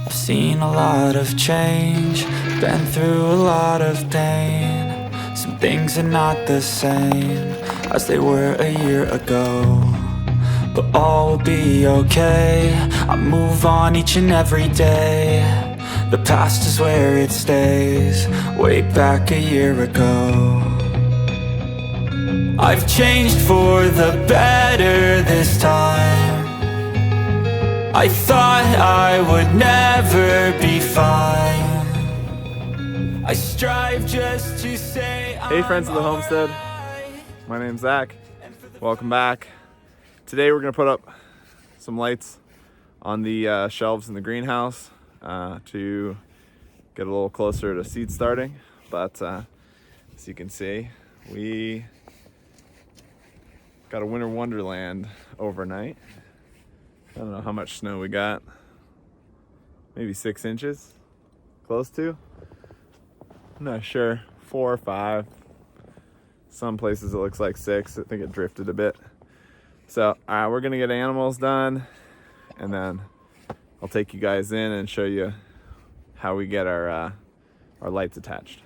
I've seen a lot of change, been through a lot of pain. Some things are not the same as they were a year ago, but all will be okay. I move on each and every day. The past is where it stays, way back a year ago. I've changed for the better this time. I thought I would never be fine. I strive just to say Hey friends of the homestead, my name's Zach. Welcome back. Today we're going to put up some lights on the shelves in the greenhouse to get a little closer to seed starting. But as you can see, we got a winter wonderland overnight. I don't know how much snow we got. Maybe 6 inches, close to. I'm not sure, 4 or 5. Some places it looks like 6. I think it drifted a bit. So we're gonna get animals done, and then I'll take you guys in and show you how we get our lights attached.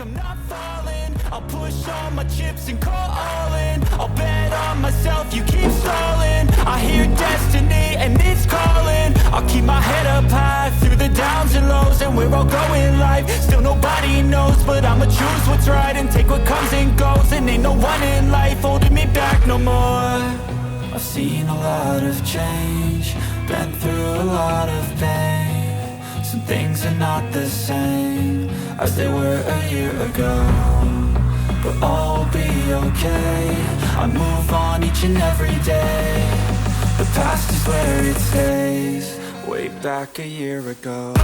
I'm not falling. I'll push all my chips and call all in. I'll bet on myself, you keep stalling. I hear destiny and it's calling. I'll keep my head up high through the downs and lows, and we're all going live. Still nobody knows, but I'ma choose what's right and take what comes and goes. And ain't no one in life holding me back no more. I've seen a lot of change, been through a lot of pain. Some things are not the same as they were a year ago, but all will be okay. I move on each and every day. The past is where it stays, way back a year ago.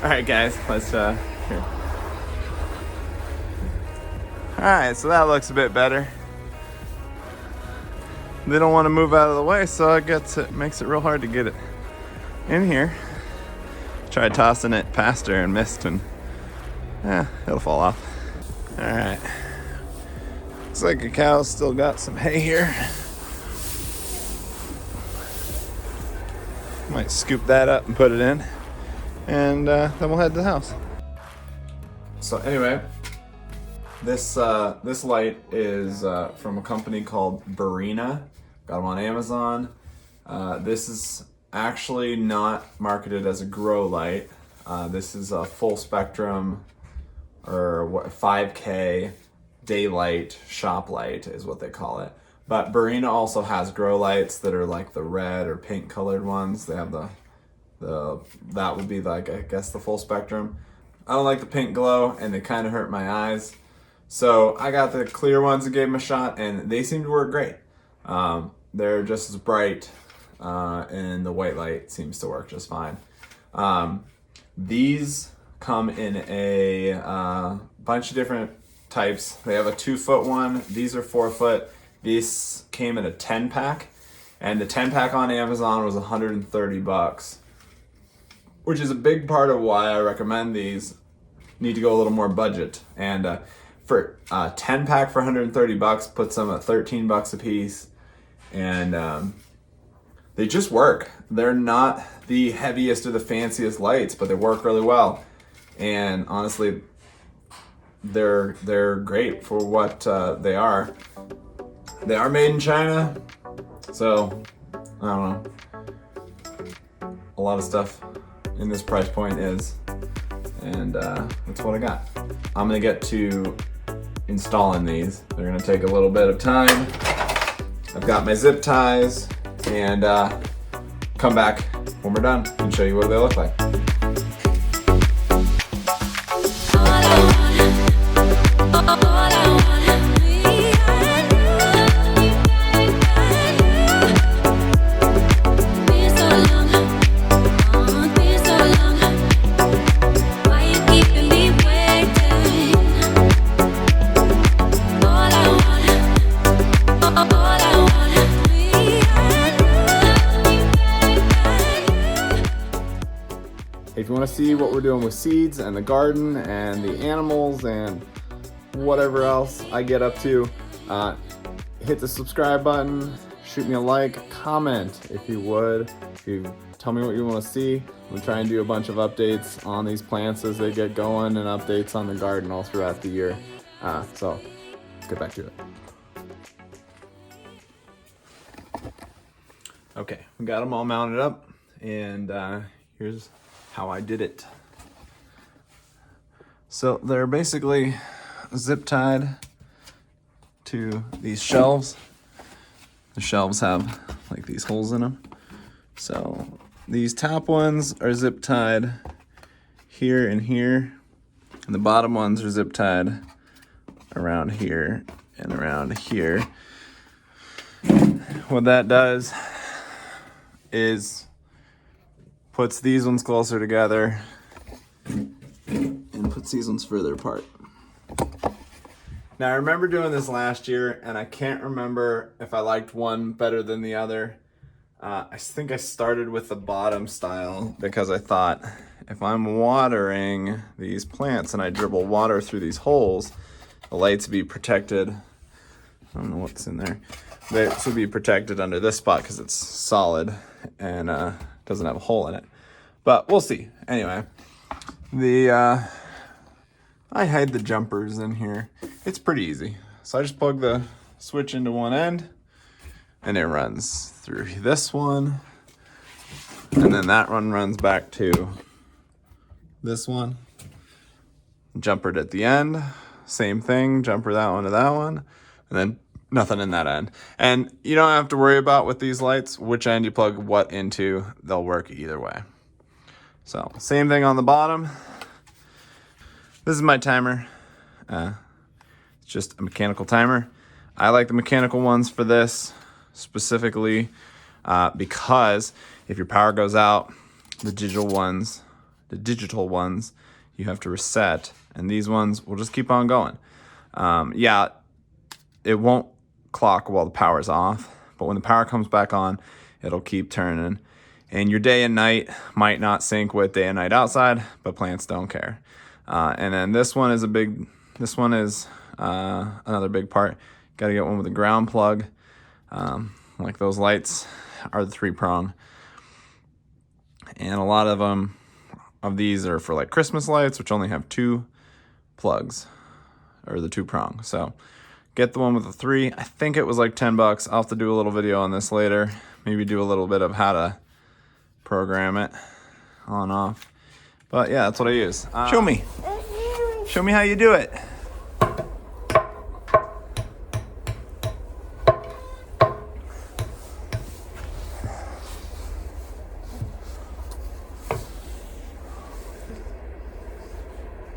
Alright guys, let's here. Alright, so that looks a bit better. They don't want to move out of the way, so it makes it real hard to get it in here. Tried tossing it past her and missed, and it'll fall off. Alright. Looks like a cow's still got some hay here. Might scoop that up and put it in, and then we'll head to the house. So anyway, this light is from a company called Barina. Got them on Amazon. This is actually not marketed as a grow light. This is a full spectrum, or 5K daylight shop light is what they call it. But Barina also has grow lights that are like the red or pink colored ones. They have that would be like, I guess, the full spectrum. I don't like the pink glow, and they kind of hurt my eyes. So I got the clear ones and gave them a shot, and they seem to work great. They're just as bright, and the white light seems to work just fine. These come in a bunch of different types. They have a 2-foot one. These are 4-foot. These came in a 10-pack, and the 10-pack on Amazon was $130, which is a big part of why I recommend these. Need to go a little more budget, and for a 10-pack for $130 puts them at $13 a piece, and they just work. They're not the heaviest or the fanciest lights, but they work really well, and honestly, they're great for what they are. They are made in China, so I don't know. A lot of stuff in this price point is, and that's what I got. I'm gonna get to installing these. They're gonna take a little bit of time. I've got my zip ties, and come back when we're done and show you what they look like. want to see what we're doing with seeds and the garden and the animals and whatever else I get up to, hit the subscribe button, shoot me a like, comment if you would. If you tell me what you want to see, I'm gonna try and do a bunch of updates on these plants as they get going and updates on the garden all throughout the year. So let's get back to it. Okay, we got them all mounted up, and here's how I did it. So they're basically zip tied to these shelves. The shelves have like these holes in them. So these top ones are zip tied here and here, and the bottom ones are zip tied around here and around here. What that does is puts these ones closer together and puts these ones further apart. Now I remember doing this last year, and I can't remember if I liked one better than the other. I think I started with the bottom style because I thought if I'm watering these plants and I dribble water through these holes, the lights would be protected. I don't know what's in there. This would be protected under this spot because it's solid and doesn't have a hole in it. But we'll see. Anyway, I hide the jumpers in here. It's pretty easy. So I just plug the switch into one end, and it runs through this one, and then that one runs back to this one. Jumpered at the end, same thing, jumper that one to that one, and then nothing in that end. And you don't have to worry about with these lights which end you plug what into. They'll work either way. So same thing on the bottom. This is my timer. It's just a mechanical timer. I like the mechanical ones for this specifically because if your power goes out, the digital ones, you have to reset, and these ones will just keep on going. Yeah, it won't clock while the power's off, but when the power comes back on, it'll keep turning. And your day and night might not sync with day and night outside, but plants don't care. And then this one is another big part. Got to get one with a ground plug. Like those lights are the 3-prong. And a lot of these are for like Christmas lights, which only have 2 plugs, or the 2-prong. So get the one with the 3. I think it was like $10. I'll have to do a little video on this later. Maybe do a little bit of how to program it on off. But yeah, that's what I use. Show me how you do it.